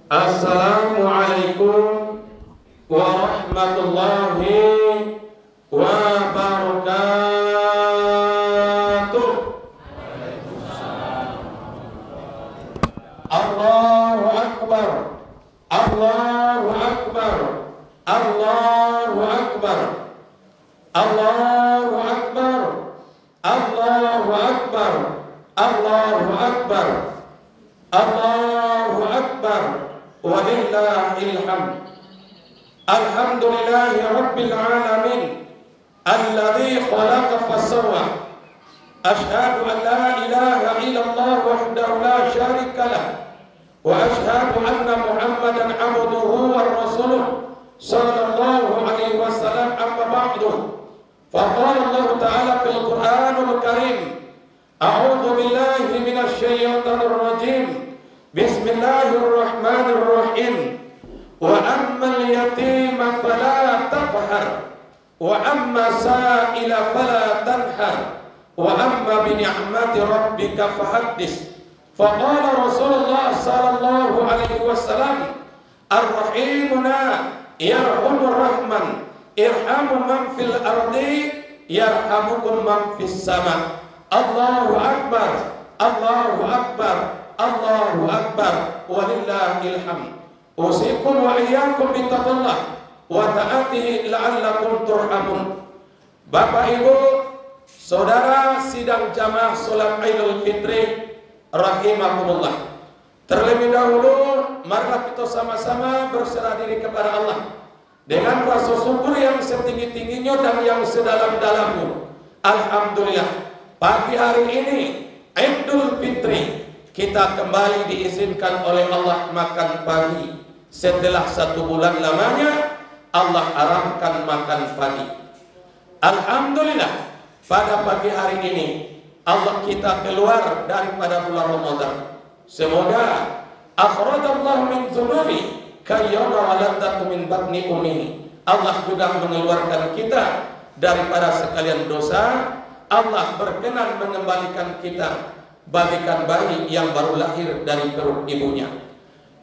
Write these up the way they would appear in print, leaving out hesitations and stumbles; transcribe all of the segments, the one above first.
Assalamualaikum warahmatullahi wabarakatuh. Allahu Akbar, Allahu Akbar, Allahu Akbar, Allahu Akbar, Allahu Akbar, Allahu Akbar, Allahu Akbar, walillahil hamd. Alhamdulillahi rabbil alamin, alladzi khalaqa fasawwa. Asyhadu an la ilaha illallah wahdahu la syarika lah, wa asyhadu anna Muhammadan abduhu wa rasuluh sallallahu alaihi wasallam. Amma ba'du. Faqala Allah Ta'ala fil Qur'anil Karim, a'udzu billahi minasy syaithanir rajim. Bismillahirrahmanirrahim. Wa ammal yatima fala taqhar, wa amma sa'ila fala tanhar, wa amma bi ni'mati rabbika fahaddits. Faqala Rasulullah sallallahu alaihi wasallam, ar-rahimuna yarhamur rahman, irhamu man fil ardi yarhamukum man fis sama. Allahu akbar, Allahu akbar, Allahu akbar, walillahil hamd. Usikum wa iyyakum bittaqwallah wa ta'atihi la'allakum turhamun. Bapak Ibu, saudara sidang jamaah salat Idul Fitri rahimakumullah. Terlebih dahulu marilah kita sama-sama berserah diri kepada Allah dengan rasa syukur yang setinggi-tingginya dan yang sedalam-dalamnya. Alhamdulillah, pagi hari ini Idul Fitri kita kembali diizinkan oleh Allah makan pagi. Setelah 1 bulan lamanya Allah haramkan makan pagi. Alhamdulillah, pada pagi hari ini Allah kita keluar daripada bulan Ramadan. Semoga akhrajallahu min dzunubi kayyama waladatu min batni ummi. Allah juga mengeluarkan kita daripada sekalian dosa. Allah berkenan mengembalikan kita bagikan bayi yang baru lahir dari perut ibunya.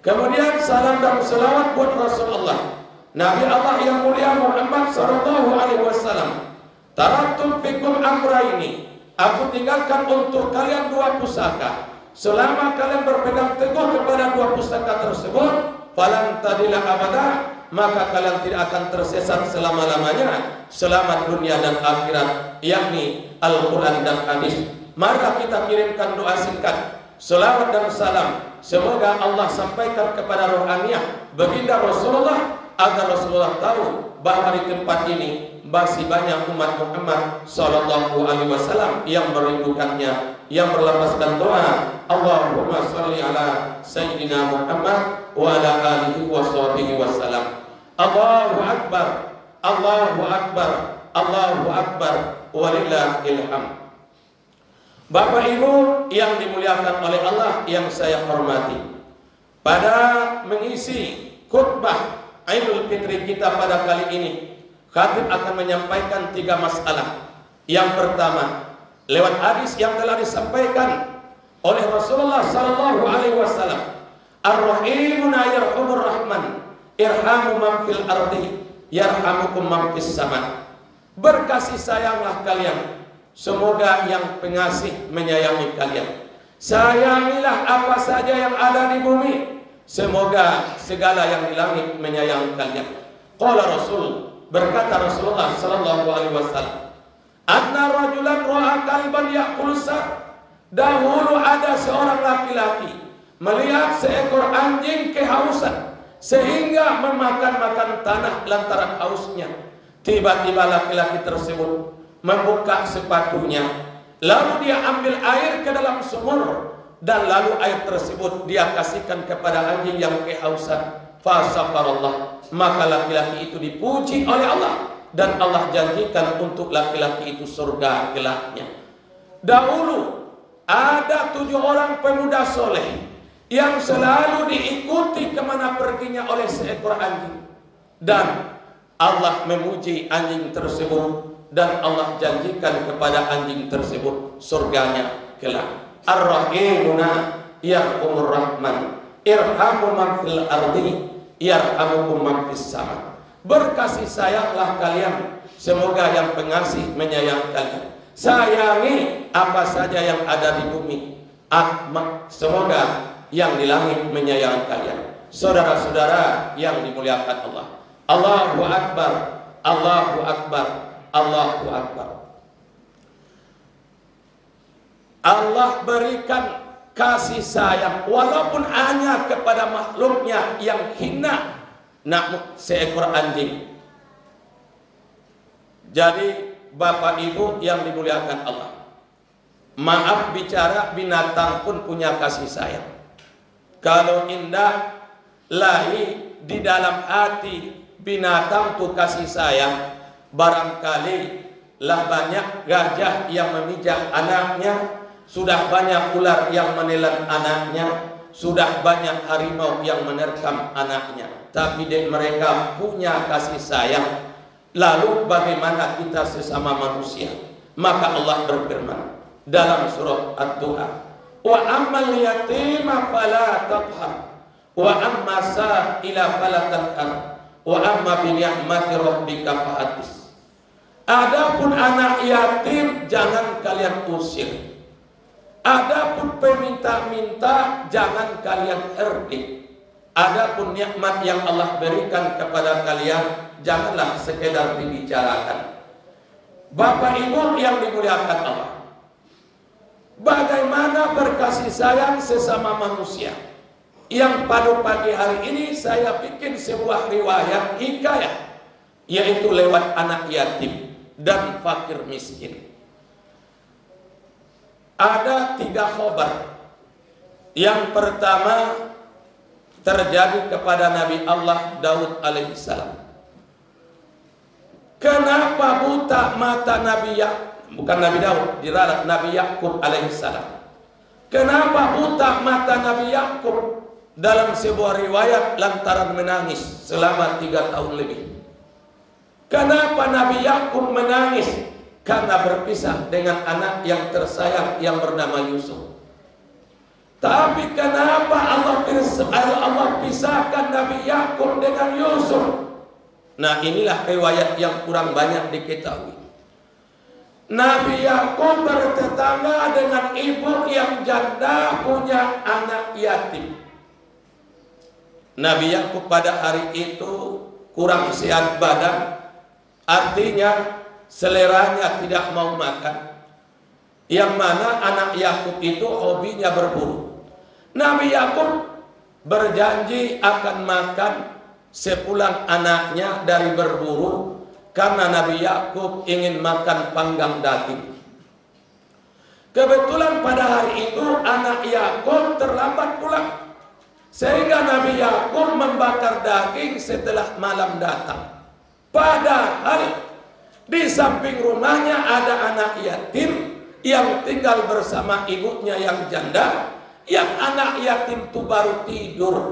Kemudian salam dan selawat buat Rasulullah, Nabi Allah yang mulia Muhammad sallallahu alaihi wasallam. Taraktum fikum amraini, aku tinggalkan untuk kalian 2 pusaka. Selama kalian berpegang teguh kepada 2 pusaka tersebut, falan tadila abada, maka kalian tidak akan tersesat selama-lamanya, selamat dunia dan akhirat, yakni Al-Quran dan hadis. Mari kita kirimkan doa singkat, selawat dan salam. Semoga Allah sampaikan kepada rohaniah baginda Rasulullah, agar Rasulullah tahu bahwa di tempat ini masih banyak umat Muhammad sallallahu alaihi wasallam yang merindukannya, yang berlapaskan doa, Allahumma shalli ala sayyidina Muhammad wa ala alihi wa sahbihi wasallam. Allahu akbar, Allahu akbar, Allahu akbar, walillahil hamd. Bapak Ibu yang dimuliakan oleh Allah yang saya hormati, pada mengisi khutbah Idul Fitri kita pada kali ini, khatib akan menyampaikan 3 masalah. Yang pertama, lewat hadis yang telah disampaikan oleh Rasulullah sallallahu alaihi wasallam, ar-rahimuna yarhamur rahman, irhamu man fil ardi yarhamukum man fis sama. Berkasih sayanglah kalian, semoga yang pengasih menyayangi kalian. Sayangilah apa saja yang ada di bumi, semoga segala yang di langit menyayangi kalian. Qala Rasul, berkata Rasulullah sallallahu alaihi wasallam, anna rajulan ra'a kalban ya'kul sar. Dahulu ada seorang laki-laki melihat seekor anjing kehausan sehingga memakan-makan tanah lantaran hausnya. Tiba-tiba laki-laki tersebut membuka sepatunya, lalu dia ambil air ke dalam sumur, dan lalu air tersebut dia kasihkan kepada anjing yang kehausan. Fasafarallah, maka laki-laki itu dipuji oleh Allah, dan Allah janjikan untuk laki-laki itu surga kelaknya. Dahulu ada 7 orang pemuda soleh yang selalu diikuti kemana perginya oleh seekor anjing, dan Allah memuji anjing tersebut, dan Allah janjikan kepada anjing tersebut surganya kelak. Ar-Rahimuna yarhamur rahman, irhamu man fil ardi yarhamukum man fis sama. Berkasih sayanglah kalian, semoga yang pengasih menyayang kalian. Sayangi apa saja yang ada di bumi, semoga yang di langit menyayangi kalian. Saudara-saudara yang dimuliakan Allah, Allahu Akbar, Allahu Akbar, Allahu Akbar. Allah berikan kasih sayang walaupun hanya kepada makhluknya yang hina, nak seekor anjing. Jadi Bapak Ibu yang dimuliakan Allah, maaf bicara, binatang pun punya kasih sayang. Kalau indah lahir di dalam hati binatang tuh kasih sayang, barangkali lah banyak gajah yang memijak anaknya, sudah banyak ular yang menelan anaknya, sudah banyak harimau yang menerkam anaknya, tapi mereka punya kasih sayang. Lalu bagaimana kita sesama manusia? Maka Allah berfirman dalam surah Ad-Duha, wa ammal yatima fala taqhar wa amma sa'ila fala tanhar wa amma bi ni'mati rabbika fahaddits. Adapun anak yatim jangan kalian usir. Adapun peminta-minta jangan kalian herdik. Adapun nikmat yang Allah berikan kepada kalian janganlah sekedar dibicarakan. Bapak Ibu yang dimuliakan Allah, bagaimana berkasih sayang sesama manusia? Yang pada pagi hari ini saya bikin sebuah riwayat hikayat, yaitu lewat anak yatim dan fakir miskin. Ada 3 khobar. Yang pertama terjadi kepada Nabi Allah Daud alaihissalam. Kenapa buta mata bukan Nabi Daud, diralat Nabi Yakub alaihissalam. Kenapa buta mata Nabi Yakub? Dalam sebuah riwayat lantaran menangis selama 3 tahun lebih. Kenapa Nabi Yakub menangis? Karena berpisah dengan anak yang tersayang yang bernama Yusuf. Tapi kenapa Allah pisahkan Nabi Yakub dengan Yusuf? Nah, inilah riwayat yang kurang banyak diketahui. Nabi Yakub bertetangga dengan ibu yang janda punya anak yatim. Nabi Yakub pada hari itu kurang sehat badan, artinya seleranya tidak mau makan. Yang mana anak Yakub itu hobinya berburu. Nabi Yakub berjanji akan makan sepulang anaknya dari berburu, karena Nabi Yakub ingin makan panggang daging. Kebetulan pada hari itu anak Yakub terlambat pulang, sehingga Nabi Yakub membakar daging setelah malam datang. Padahal di samping rumahnya ada anak yatim yang tinggal bersama ibunya yang janda. Yang anak yatim itu baru tidur,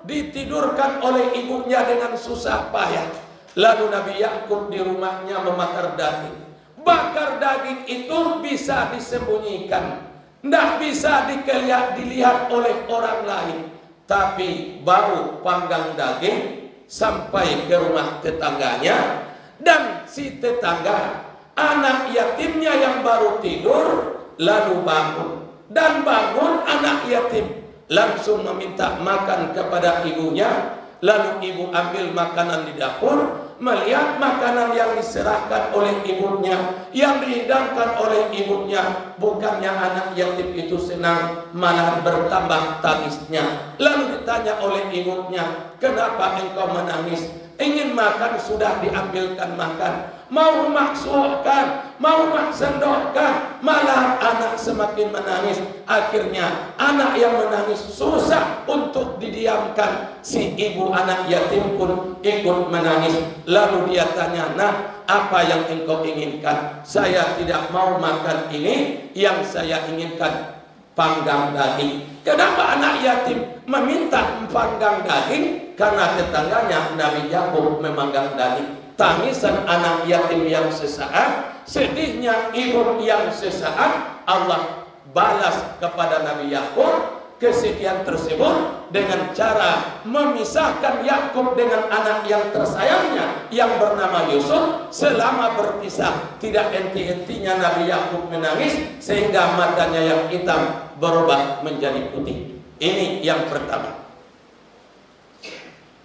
ditidurkan oleh ibunya dengan susah payah. Lalu Nabi Yakub di rumahnya membakar daging. Bakar daging itu bisa disembunyikan, tidak bisa dilihat oleh orang lain. Tapi bau panggang daging sampai ke rumah tetangganya, dan si tetangga anak yatimnya yang baru tidur lalu bangun anak yatim langsung meminta makan kepada ibunya. Lalu ibu ambil makanan di dapur, melihat makanan yang diserahkan oleh ibunya, yang dihidangkan oleh ibunya, bukannya anak yatim itu senang, malah bertambah tangisnya. Lalu ditanya oleh ibunya, kenapa engkau menangis? Ingin makan sudah diambilkan makan, mau maksudkan, mau maksendokkan, malah anak semakin menangis. Akhirnya anak yang menangis susah untuk didiamkan. Si ibu anak yatim pun ikut menangis. Lalu dia tanya, nah apa yang engkau inginkan? Saya tidak mau makan ini, yang saya inginkan panggang daging. Kenapa anak yatim meminta panggang daging? Karena tetangganya Nabi Yakub memanggang daging. Tangisan anak yatim yang sesaat, sedihnya ibu yang sesaat, Allah balas kepada Nabi Yakub kesedihan tersebut dengan cara memisahkan Yakub dengan anak yang tersayangnya yang bernama Yusuf. Selama berpisah tidak henti-hentinya Nabi Yakub menangis sehingga matanya yang hitam berubah menjadi putih. Ini yang pertama.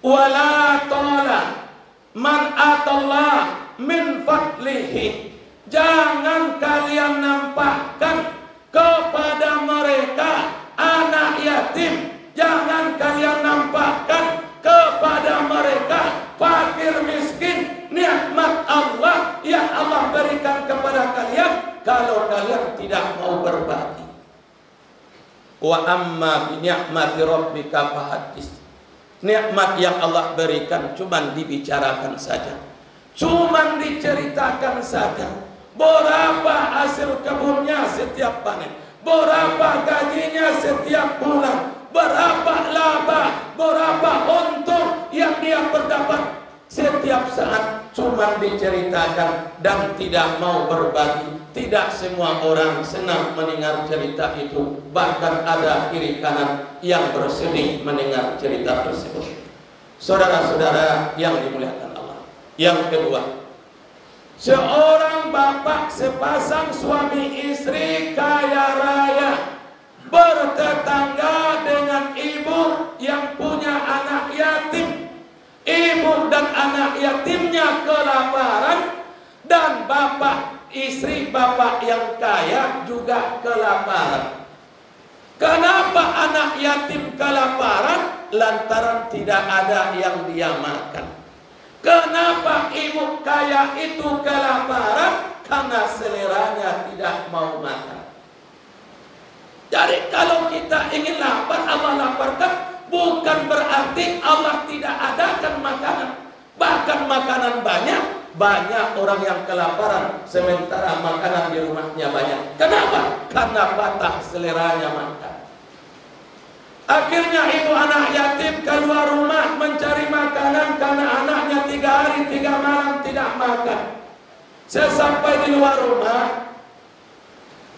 Wala ta'ala man atallah min fadlihi. Jangan kalian nampakkan kepada mereka anak yatim. Jangan kalian nampakkan kepada mereka fakir miskin nikmat Allah yang Allah berikan kepada kalian kalau kalian tidak mau berbagi. Wa amma bi ni'mati rabbika fahaddits. Nikmat yang Allah berikan cuman dibicarakan saja, cuman diceritakan saja. Berapa hasil kebunnya setiap panen, berapa gajinya setiap bulan, berapa laba, berapa untung yang dia berdapat setiap saat, cuma diceritakan dan tidak mau berbagi. Tidak semua orang senang mendengar cerita itu, bahkan ada kiri kanan yang bersedih mendengar cerita tersebut. Saudara-saudara yang dimuliakan Allah. Yang kedua, seorang bapak sepasang suami istri kaya raya bertetangga dengan ibu yang punya anak yatim. Ibu dan anak yatimnya kelaparan dan istri bapak yang kaya juga kelaparan. Kenapa anak yatim kelaparan? Lantaran tidak ada yang dia makan. Kenapa ibu kaya itu kelaparan? Karena seleranya tidak mau makan. Jadi kalau kita ingin lapar, Allah laparkan, bukan berarti Allah tidak adakan makanan. Bahkan makanan banyak orang yang kelaparan sementara makanan di rumahnya banyak. Kenapa? Karena patah seleranya makan. Akhirnya ibu anak yatim keluar rumah mencari makanan karena anaknya 3 hari 3 malam tidak makan. Sesampai di luar rumah,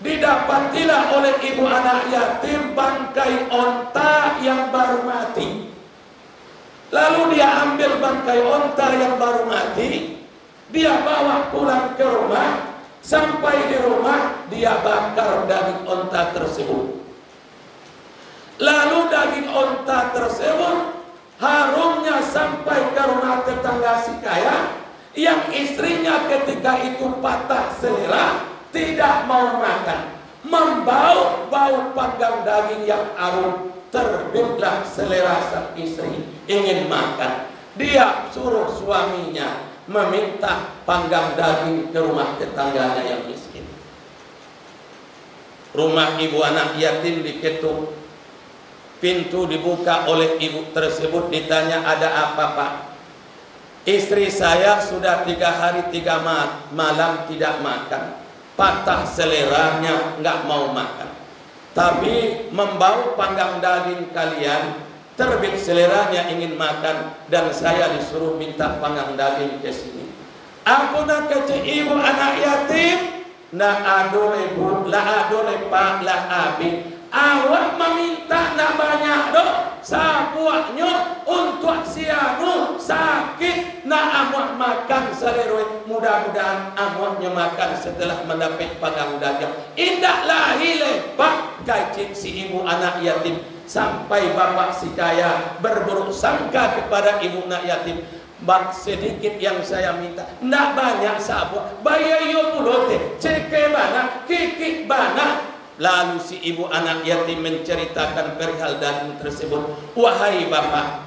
didapatilah oleh ibu anak yatim bangkai onta yang baru mati. Lalu dia ambil bangkai onta yang baru mati, dia bawa pulang ke rumah. Sampai di rumah, dia bakar daging onta tersebut. Lalu daging onta tersebut harumnya sampai ke rumah tetangga si kaya, yang istrinya ketika itu patah selera, tidak mau makan, membau bau panggang daging yang harum. Terbitlah selera sang istri ingin makan. Dia suruh suaminya meminta panggang daging ke rumah tetangganya yang miskin. Rumah ibu anak yatim diketuk. Pintu dibuka oleh ibu tersebut, ditanya, ada apa pak? Istri saya sudah 3 hari 3 malam tidak makan, patah seleranya, nggak mau makan. Tapi membau panggang daging kalian, terbit seleranya ingin makan, dan saya disuruh minta panggang daging ke sini. Aku nak kecil ibu anak yatim, nak adole ibu, lah adole pak, lah abi. Awak meminta nak banyak dok, sapuaknya untuk sianu sakit, nak amuak makan seleroi. Mudah-mudahan amuaknya makan setelah mendapat panggang daging. Indahlah hile pak kacik si ibu anak yatim. Sampai bapak si kaya berburuk sangka kepada ibu anak yatim. Bak sedikit yang saya minta, nak banyak sapuak, bayar yo pulote, ceke bana, kikik bana. Lalu si ibu anak yatim menceritakan perihal daging tersebut. Wahai bapak,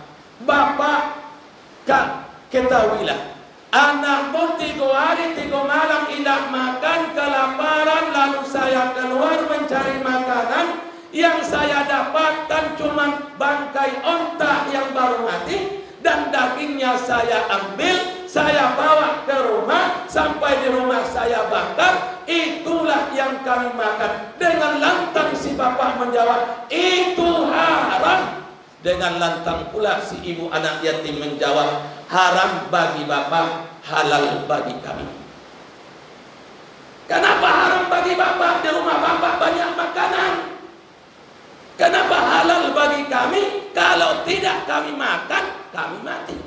ketahuilah, anakmu 3 hari 3 malam tidak makan, kelaparan. Lalu saya keluar mencari makanan, yang saya dapatkan cuma bangkai onta yang baru mati, dan dagingnya saya ambil, saya bawa ke rumah. Sampai di rumah saya bakar, itulah yang kami makan. Dengan lantang si bapak menjawab, itu haram. Dengan lantang pula si ibu anak yatim menjawab, haram bagi bapak, halal bagi kami. Kenapa haram bagi bapak? Di rumah bapak banyak makanan. Kenapa halal bagi kami? Kalau tidak kami makan, kami mati.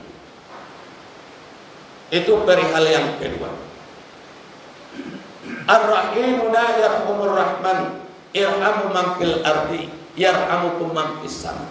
Itu perihal yang kedua. Ar-Rahimu la yarhamur Rahman, irhamu man fil ardi yarhamukum man fis sama.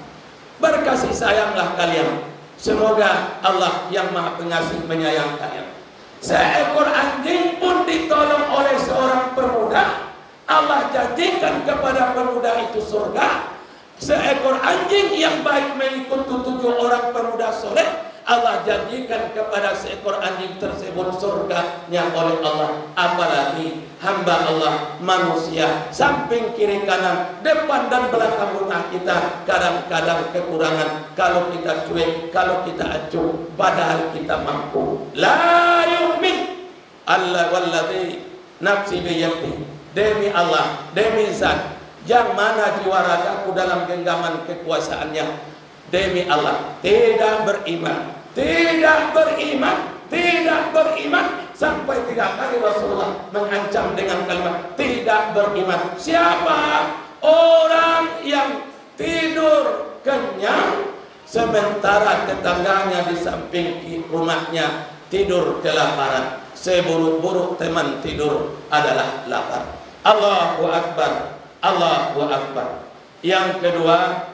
Berkasih sayanglah kalian. Semoga Allah yang Maha Pengasih menyayang kalian. Seekor anjing pun ditolong oleh seorang pemuda, Allah janjikan kepada pemuda itu surga. Seekor anjing yang baik mengikut 7 orang pemuda soleh, Allah janjikan kepada seekor anjing tersebut surganya oleh Allah. Apalagi hamba Allah manusia, samping kiri kanan, depan dan belakang rumah kita kadang-kadang kekurangan. Kalau kita cuek, kalau kita acuh, padahal kita mampu. La yu'min Allah walladzi nafsi biyadihi. Demi Allah, demi zat yang mana jiwa ragaku dalam genggaman kekuasaannya. Demi Allah, tidak beriman, tidak beriman, tidak beriman. Sampai 3 kali Rasulullah mengancam dengan kalimat tidak beriman. Siapa? Orang yang tidur kenyang sementara tetangganya di samping rumahnya tidur kelaparan. Seburuk-buruk teman tidur adalah lapar. Allahu Akbar, Allahu Akbar. Yang kedua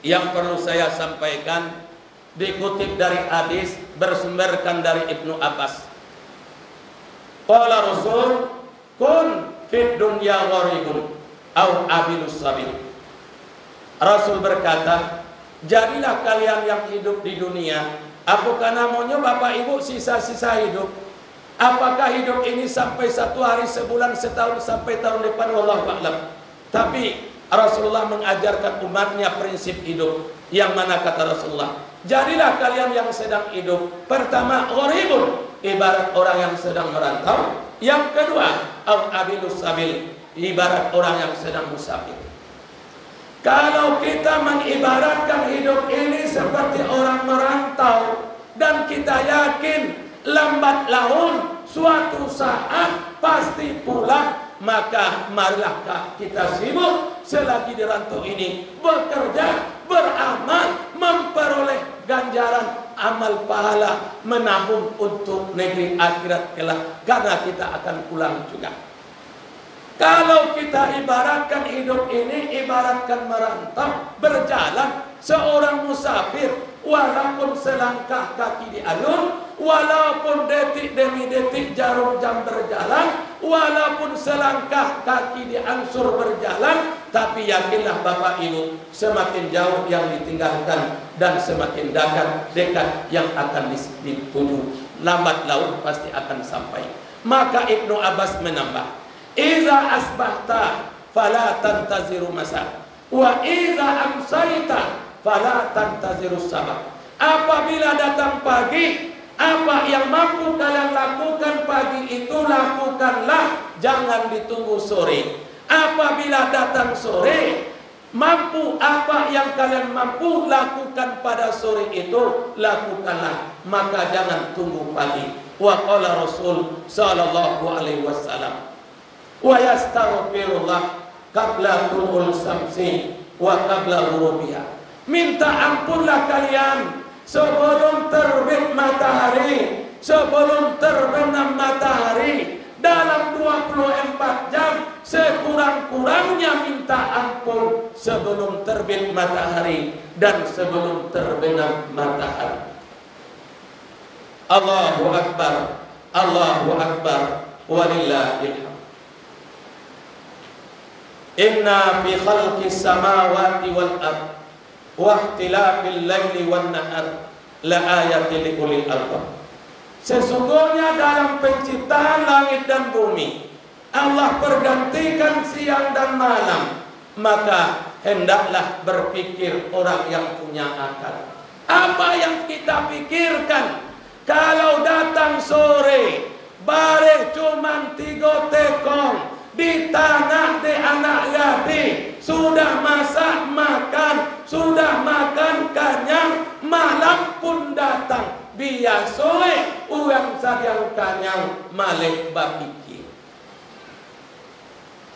yang perlu saya sampaikan, dikutip dari hadis bersumberkan dari Ibnu Abbas. Qala Rasul, kun fid dunya gharibun au abilus sabil. Rasul berkata, jadilah kalian yang hidup di dunia. Apakah namanya Bapak Ibu sisa-sisa hidup? Apakah hidup ini sampai 1 hari, sebulan, setahun, sampai tahun depan? Wallahu a'lam. Tapi Rasulullah mengajarkan umatnya prinsip hidup. Yang mana kata Rasulullah, jadilah kalian yang sedang hidup. Pertama, gharibun, ibarat orang yang sedang merantau. Yang kedua, au abilus sabil, ibarat orang yang sedang musafir. Kalau kita mengibaratkan hidup ini seperti orang merantau, dan kita yakin lambat laun suatu saat pasti pulang, maka marilah kita sibuk selagi di rantau ini bekerja, beramal, memperoleh ganjaran amal pahala, menabung untuk negeri akhirat kelak, karena kita akan pulang juga. Kalau kita ibaratkan hidup ini, ibaratkan merantau, berjalan, seorang musafir, walaupun selangkah kaki di alun, walaupun detik demi detik jarum jam berjalan, walaupun selangkah kaki diangsur berjalan, tapi yakinlah Bapak Ibu, semakin jauh yang ditinggalkan dan semakin dekat yang akan dituju. Lambat laun pasti akan sampai. Maka Ibnu Abbas menambah, iza asbahta fala tantaziru masa, wa iza amsayta fala tantaziru sabah. Apabila datang pagi, apa yang mampu kalian lakukan pagi itu lakukanlah, jangan ditunggu sore. Apabila datang sore, mampu apa yang kalian mampu lakukan pada sore itu lakukanlah, maka jangan tunggu pagi. Wa qala Rasul sallallahu alaihi wasallam, wa yastaghfirullah qabla tulul samsi wa qabla ghurubiha. Minta ampunlah kalian sebelum terbit matahari, sebelum terbenam matahari, dalam 24 jam sekurang-kurangnya minta ampun sebelum terbit matahari dan sebelum terbenam matahari. Allahu Akbar, Allahu Akbar, walillahil hamd. Inna fi khalqis samawati wal ardh wa ikhtilafil laili wan nahar la ayatin liulil albab. Sesungguhnya dalam penciptaan langit dan bumi, Allah pergantikan siang dan malam, maka hendaklah berpikir orang yang punya akal. Apa yang kita pikirkan? Kalau datang sore, bare cuman 3 tekong di tanah de anak yatim, sudah masak makan, sudah makan kenyang, malam pun datang, biasanya uang sadang kenyang malih bapikir.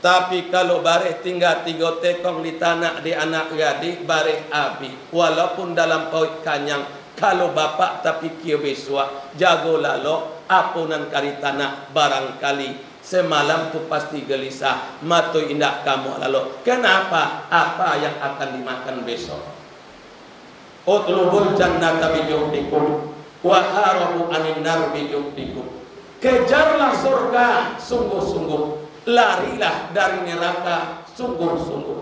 Tapi kalau bareh tinggal 3 tekong di tanah di anak gadis bareh abi. Walaupun dalam paut kanyang, kalau bapak tapi kio besua jago lalo apunan kari tanah barangkali semalam tu pasti gelisah matu indah kamu lalu. Kenapa? Apa yang akan dimakan besok? Utlubul jannata bijuhdikum wa harabu anin nar bijuhdikum. Kejarlah surga sungguh-sungguh, larilah dari neraka sungguh-sungguh.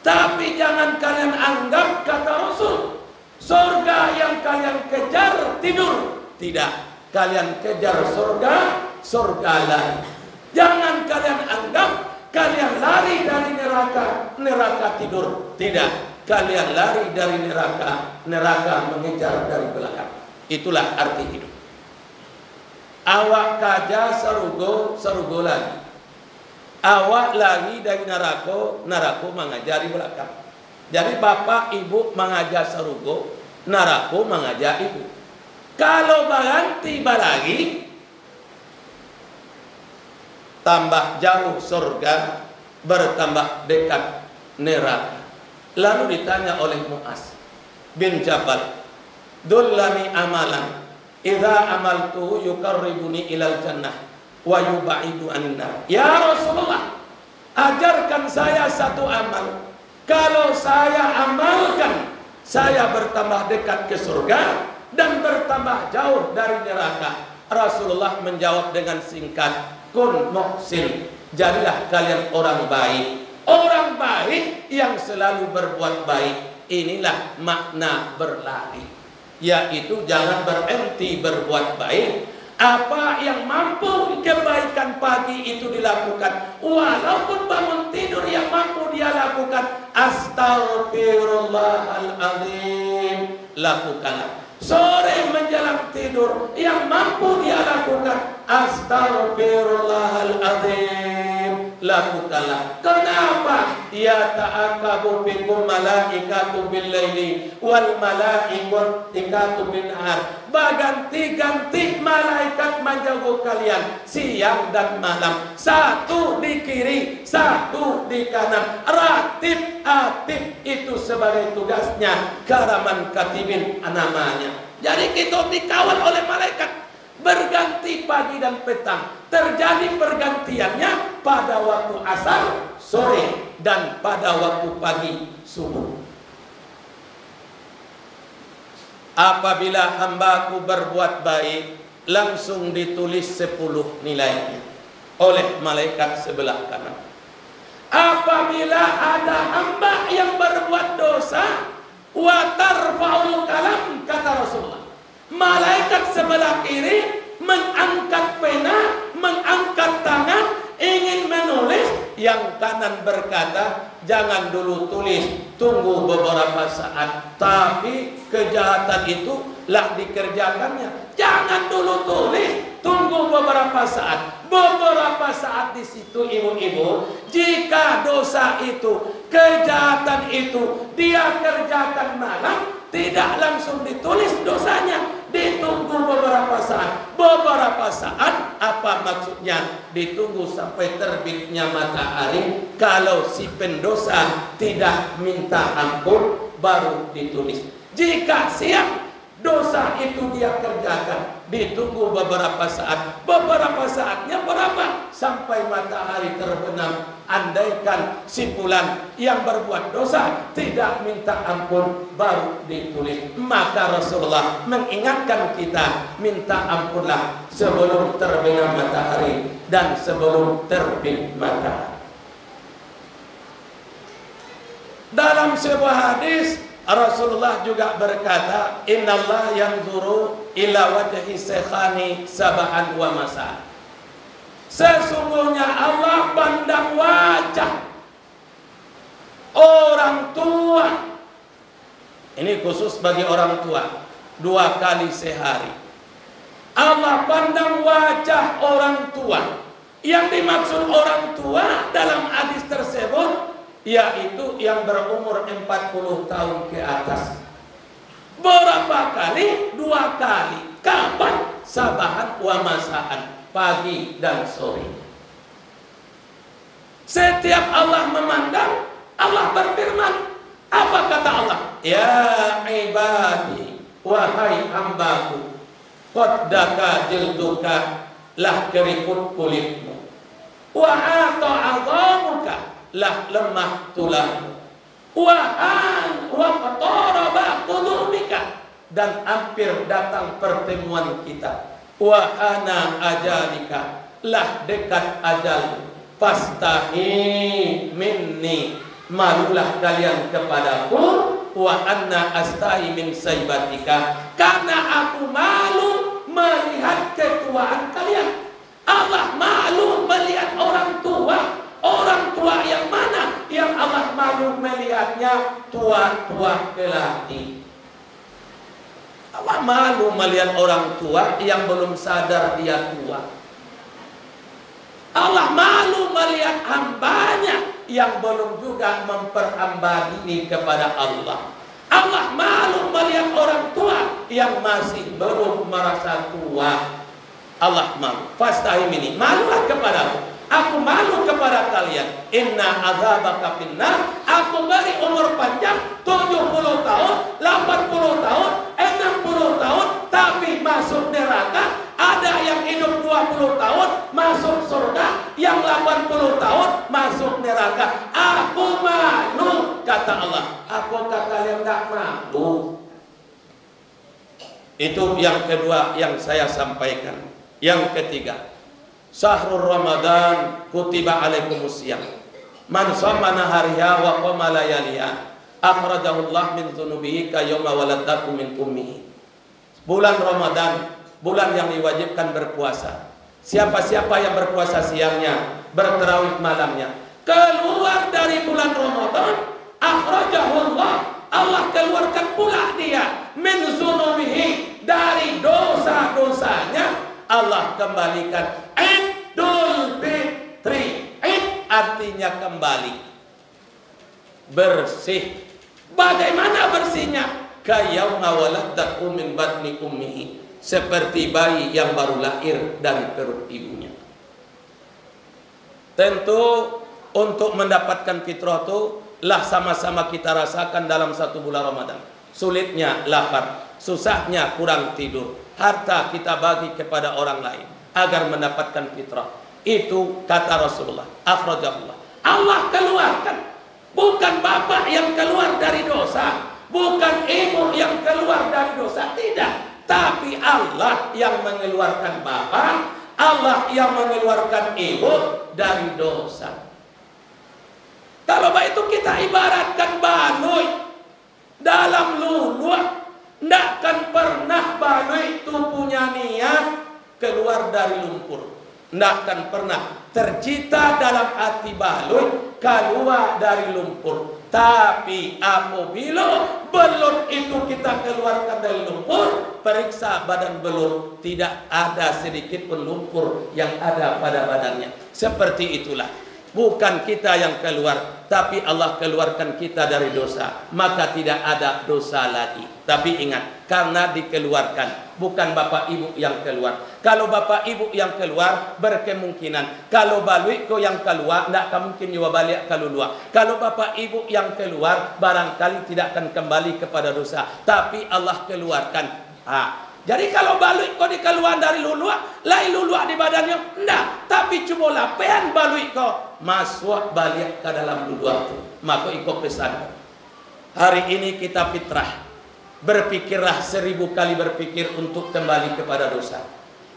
Tapi jangan kalian anggap, kata Rasul, surga yang kalian kejar tidur. Tidak, kalian kejar surga, surga lari. Jangan kalian anggap kalian lari dari neraka, neraka tidur. Tidak, kalian lari dari neraka, neraka mengejar dari belakang. Itulah arti hidup. Awak kaja sarugo, sarugo lagi. Awak lagi dari neraka, neraka mengajari belakang. Jadi bapak ibu mengajar sarugo, neraka mengajar ibu. Kalau berhenti lagi, tambah jauh surga, bertambah dekat neraka. Lalu ditanya oleh Mu'az bin Jabal, dullani amalan idza amaltu yuqarribuni ilal jannah wa yubaidu anin nar. Ya Rasulullah, ajarkan saya satu amal. Kalau saya amalkan, saya bertambah dekat ke surga dan bertambah jauh dari neraka. Rasulullah menjawab dengan singkat, kun muhsin, jadilah kalian orang baik. Orang baik yang selalu berbuat baik. Inilah makna berlari, yaitu jangan berhenti berbuat baik. Apa yang mampu kebaikan pagi itu dilakukan, walaupun bangun tidur yang mampu dia lakukan. Astaghfirullahaladzim, lakukanlah. Sore menjelang tidur yang mampu dia lakukan. Astaghfirullahaladzim, lakukanlah. Kenapa? Ya ta'akabu bikum malaikatu bil laili wal malaikatu bin nahar. Berganti-ganti malaikat menjaga kalian siang dan malam. Satu di kiri, satu di kanan. Ratib atib itu sebagai tugasnya. Karaman katibin namanya. Jadi kita dikawal oleh malaikat. Berganti pagi dan petang. Terjadi pergantiannya pada waktu asar, sore, dan pada waktu pagi, subuh. Apabila hambaku berbuat baik, langsung ditulis 10 nilainya oleh malaikat sebelah kanan. Apabila ada hamba yang berbuat dosa, wa tarfa'ul kalam, kata Rasulullah, malaikat sebelah kiri mengangkat pena, mengangkat tangan, ingin menulis. Yang kanan berkata, jangan dulu tulis, tunggu beberapa saat. Tapi kejahatan itu lah dikerjakannya. Jangan dulu tulis, tunggu beberapa saat. Beberapa saat di situ ibu-ibu, jika dosa itu, kejahatan itu dia kerjakan malam, tidak langsung ditulis dosanya, ditunggu beberapa saat. Beberapa saat apa maksudnya? Ditunggu sampai terbitnya matahari. Kalau si pendosa tidak minta ampun, baru ditulis. Jika siap, dosa itu dia kerjakan, ditunggu beberapa saat. Beberapa saatnya berapa? Sampai matahari terbenam. Andaikan si fulan yang berbuat dosa tidak minta ampun, baru ditulis. Maka Rasulullah mengingatkan kita, minta ampunlah sebelum terbenam matahari dan sebelum terbit matahari. Dalam sebuah hadis Rasulullah juga berkata, innallaha yanzuru ila wajhi syekhani sabahan wa masa. Sesungguhnya Allah pandang wajah orang tua. Ini khusus bagi orang tua, 2 kali sehari. Allah pandang wajah orang tua. Yang dimaksud orang tua dalam hadis tersebut yaitu yang berumur 40 tahun ke atas. Berapa kali? 2 kali. Kapan? Sabahan wa masaan, pagi dan sore. Setiap Allah memandang, Allah berfirman. Apa kata Allah? Ya ibadi, wahai hambaku, qad daka jilduka, lah keriput kulitmu, wa ata'adhamuka, lah lemah tulangmu, wa qataraba qudumika, dan hampir datang pertemuan kita, wa ana ajalika, lah dekat ajalmu, fastahi minni, malulah kalian kepadaku, wa anna astahi min saibatika, karena aku malu melihat ketuaan kalian. Allah malu melihat orang tua. Orang tua yang mana? Yang Allah malu melihatnya tua-tua kelati. Allah malu melihat orang tua yang belum sadar dia tua. Allah malu melihat hambanya yang belum juga memperhamba diri kepada Allah. Allah malu melihat orang tua yang masih belum merasa tua. Allah malu. Fastahi minni, malulah kepadaku. Aku malu kepada kalian. Inna azabaka finnar. Aku beri umur panjang 70 tahun, 80 tahun, 60 tahun, tapi masuk neraka. Ada yang hidup 20 tahun masuk surga, yang 80 tahun masuk neraka. Aku malu, kata Allah. Apakah kalian tak malu? Itu yang kedua yang saya sampaikan. Yang ketiga, Syahrul Ramadan kutiba alaikumusiyam. Man shoma nahariha wa qama layaliha akhrajahu Allah min dzunubihi ka yauma waladatu min ummihi. Bulan Ramadan, bulan yang diwajibkan berpuasa. Siapa-siapa yang berpuasa siangnya, bertarawih malamnya, keluar dari bulan Ramadan, akhrajahu Allah, Allah keluarkan pula dia min dzunubihi, dari dosa-dosanya. Allah kembalikan. Idul Fitri, Id artinya kembali, bersih. Bagaimana bersihnya? Kayauma waladatu min batni ummihi, seperti bayi yang baru lahir dari perut ibunya. Tentu untuk mendapatkan fitrah itu lah sama-sama kita rasakan dalam satu bulan Ramadan. Sulitnya lapar, susahnya kurang tidur, harta kita bagi kepada orang lain agar mendapatkan fitrah. Itu kata Rasulullah, akhrajahullah. Allah keluarkan. Bukan bapak yang keluar dari dosa, bukan ibu yang keluar dari dosa, tidak. Tapi Allah yang mengeluarkan bapak, Allah yang mengeluarkan ibu dari dosa. Kalau itu kita ibaratkan baloi dalam luluh. Tidak akan pernah baloi itu punya niat keluar dari lumpur. Tidak akan pernah tercipta dalam hati baloi keluar dari lumpur. Tapi apabila belut itu kita keluarkan dari lumpur, periksa badan belut, tidak ada sedikit pun lumpur yang ada pada badannya. Seperti itulah. Bukan kita yang keluar, tapi Allah keluarkan kita dari dosa, maka tidak ada dosa lagi. Tapi ingat, karena dikeluarkan, bukan bapak ibu yang keluar. Kalau bapak ibu yang keluar, berkemungkinan. Kalau balui ko yang keluar, tidak mungkin juga balik keluar. Kalau bapak ibu yang keluar, barangkali tidak akan kembali kepada dosa. Tapi Allah keluarkan. Jadi kalau balui kau dikeluar dari luluak, lain luluak di badannya, enggak. Tapi cuma lapean balui kau masuk balik ke dalam luluak itu. Maka ikut pesan. Hari ini kita fitrah. Berpikirlah 1000 kali berpikir untuk kembali kepada dosa.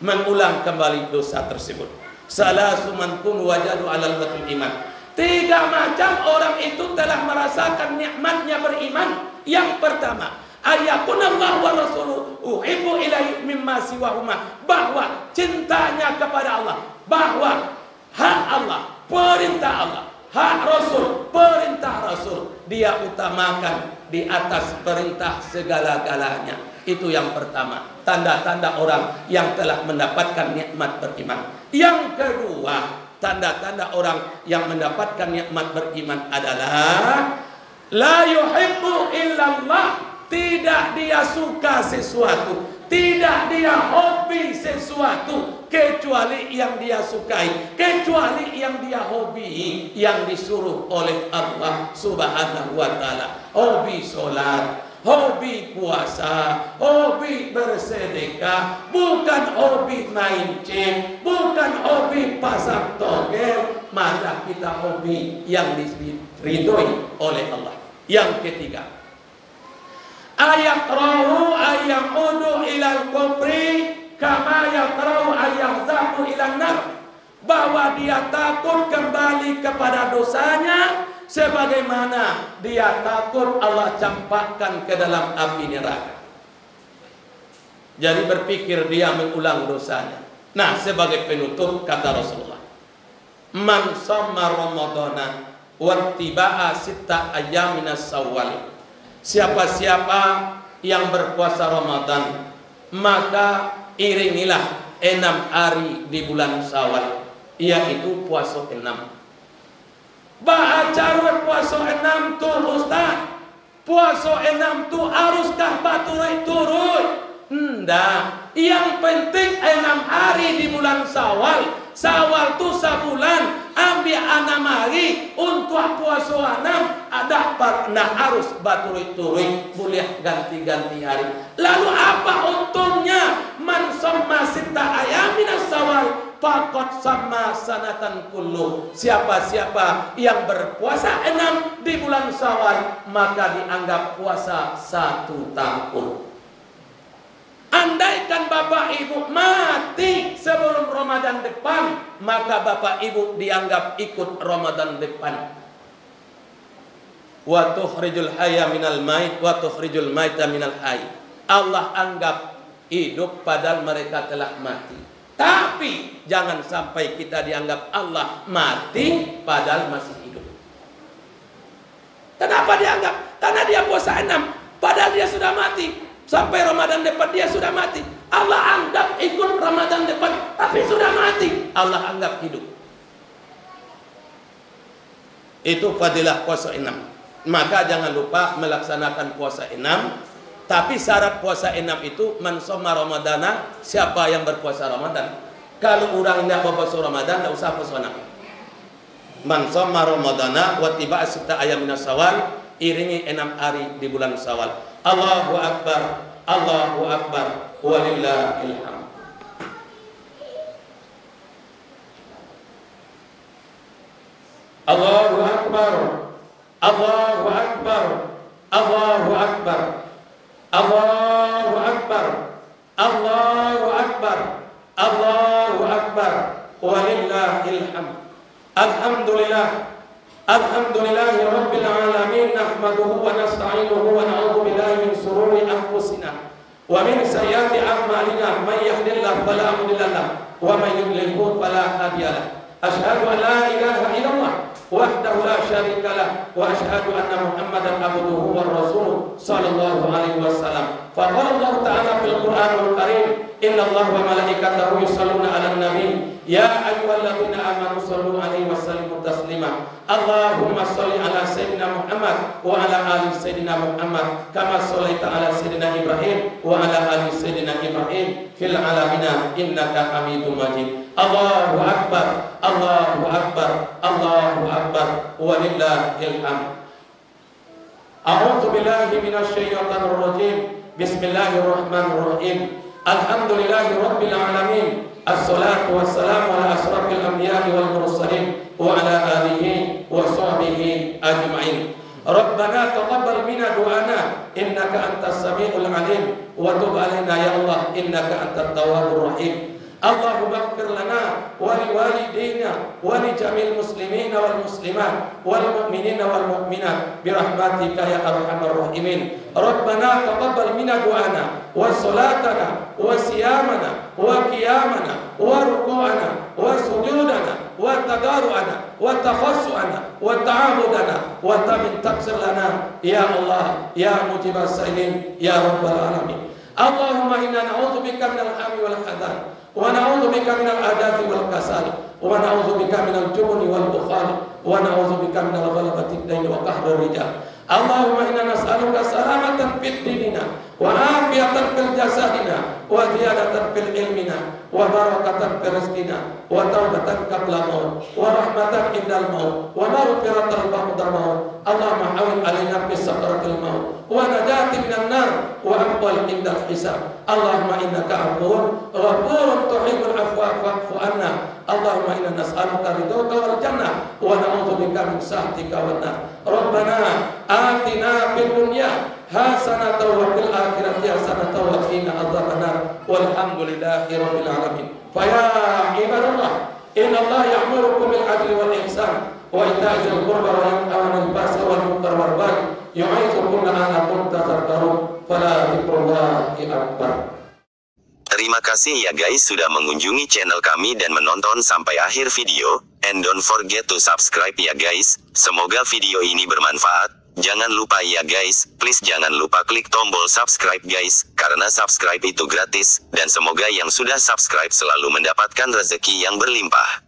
Mengulang kembali dosa tersebut. Salasu man kun wajadu alal batul iman. 3 macam orang itu telah merasakan nikmatnya beriman. Yang pertama, ayakun Allah wa rasuluh uhibbu ilaihi mimma siwahuma, bahwa cintanya kepada Allah, bahwa hak Allah, perintah Allah, hak Rasul, perintah Rasul dia utamakan di atas perintah segala-galanya. Itu yang pertama, tanda-tanda orang yang telah mendapatkan nikmat beriman. Yang kedua, tanda-tanda orang yang mendapatkan nikmat beriman adalah la yuhibbu illallah. Tidak dia suka sesuatu, tidak dia hobi sesuatu, kecuali yang dia sukai, kecuali yang dia hobi, yang disuruh oleh Allah Subhanahu wa taala. Hobi salat, hobi puasa, hobi bersedekah, bukan hobi main game, bukan hobi pasang togel, maka kita hobi yang diridhoi oleh Allah. Yang ketiga, ayakrahu ayaqudu ilal kufri kama yakrahu ayahzaku ilan nar, bahwa dia takut kembali kepada dosanya sebagaimana dia takut Allah campakkan ke dalam api neraka. Jadi berpikir dia mengulang dosanya. Nah, sebagai penutup kata Rasulullah, man shamma ramadhana wattiba'a sitta ayyaminas Syawal, siapa-siapa yang berpuasa Ramadan maka iringilah 6 hari di bulan Syawal, yaitu puasa 6. Ba'acara puasa 6 tu Ustaz, puasa 6 tu haruskah baturut-turut? Enggak, yang penting 6 hari di bulan Syawal. Syawal tu sebulan, ambil 6 hari untuk puasa 6, ada pernah harus baturut-turut, boleh ganti-ganti hari. Lalu apa untungnya? Man shamma sitta ayaminas Syawal faqad sama sanatan kullu, siapa-siapa yang berpuasa 6 di bulan Syawal maka dianggap puasa 1 tahun. Andaikan Bapak Ibu mati sebelum Ramadan depan, maka Bapak Ibu dianggap ikut Ramadan depan. Wa tukhrijul hayya minal mait wa tukhrijul maita minal hayy. Allah anggap hidup padahal mereka telah mati. Tapi jangan sampai kita dianggap Allah mati padahal masih hidup. Kenapa dianggap? Karena dia puasa 6 padahal dia sudah mati. Sampai Ramadan depan dia sudah mati. Allah anggap ikut Ramadan depan tapi sudah mati. Allah anggap hidup. Itu fadilah puasa 6. Maka jangan lupa melaksanakan puasa 6. Tapi syarat puasa 6 itu man shamma ramadana, siapa yang berpuasa Ramadan. Kalau orang tidak berpuasa Ramadan, tidak usah puasa 6. Man shamma ramadana wa tiba'a sitta ayaminas Syawal, iringi 6 hari di bulan Syawal. Allahu Akbar, Allahu Akbar, walillahil hamd. Allahu Akbar, Allahu Akbar, Allahu Akbar, Allahu Akbar, Allahu Akbar, Allahu Akbar, walillahil hamd. Alhamdulillah. Alhamdulillahi Rabbil Alamin, nahmaduhu wa nasta'inuhu wa na'udhu billahi min sururi anfusina wa min sayyiati a'malina, man yahdihillahu fala mudilla lahu wa man yudlilhu fala hadiya lahu. Asyhadu an la ilaha illallah wahdahu la syarika lahu wa asyhadu anna Muhammadan abduhu wa rasuluh sallallahu alaihi wasallam. Faqala Allah ta'ala fil Qur'anil Karim, innallaha wa malaikatahu yusholluna 'alan nabi ya ayyuhalladzina amanu shallu 'alaihi wa sallimu taslima. Allahumma shalli 'ala sayyidina Muhammad wa 'ala ali sayyidina Muhammad kama shallaita 'ala sayyidina Ibrahim wa 'ala ali sayyidina Ibrahim fil 'alamin innaka Hamidum Majid. Allahu akbar, Allahu akbar, Allahu akbar, walillahil hamd. A'udzu billahi minasy syaithanir rajim. Bismillahirrahmanirrahim. Alhamdulillahi rabbil alamin. Assalatu wassalamu ala asrafil anbiya'i wal mursalin wa ala alihi wa sahbihi ajma'in. Rabbana taqabbal minna du'ana innaka antas samiul alim wa tub alaina ya Allah innaka antat tawwabur rahim. Allahumma ighfir lana wa liwalidayna wa li jamil muslimina wal muslimat wal mu'minina wal mu'minat bi rahmatika ya arhamar rahimin. Rabbana taqabbal minna du'ana wa salatana wa siyamana wa qiyamana wa ruku'ana wa sujudana wa tadaru'ana wa takhassu'ana wa ta'abudana wa tamin taksir lana ya Allah ya mujibas sa'ilin ya rabbal alamin. Allahumma inna na'udzubika minal hammi wal hadan wa na'udzubika minal adathi wal kasal wa na'udzubika minal jubni wal bukhal wa na'udzubika minal ghalabati ad-dain wa qahrir rijal. Allahumma inna nas'aluka salamatan fid dinina wa afiyatan fil jasadina, wa ziyadatan fil ilmina, wa barakatan fil rizqina, wa taubatan qabla maut, wa rahmatan indal maut, wa maghfiratan ba'da maut. Allahumma hawwin alaina fi sakaratil maut, wa najati minan nar, wa aqbal indal hisab. Allahumma innaka afuwwun ghafurun tuhibbul afwa fa'fu anna. Allahumma inna nas'aluka ridhaka wal jannah wa na'udzubika min sakhatika wan nar. Rabbana atina fid dunya hasanatan wa fil akhirati hasanatan wa qina adzabannar. Walhamdulillahi rabbil alamin. Fa ya ibadallah, innallaha ya'murukum bil adli wal ihsan wa ita'i dzil qurba wa yanha 'anil ba'si wal munkar wal baghi yu'idzukum la'allakum tadhakkarun. Fala dzikrullahi akbar. Terima kasih ya guys sudah mengunjungi channel kami dan menonton sampai akhir video. And don't forget to subscribe ya guys. Semoga video ini bermanfaat. Jangan lupa ya guys, please jangan lupa klik tombol subscribe guys, karena subscribe itu gratis. Dan semoga yang sudah subscribe selalu mendapatkan rezeki yang berlimpah.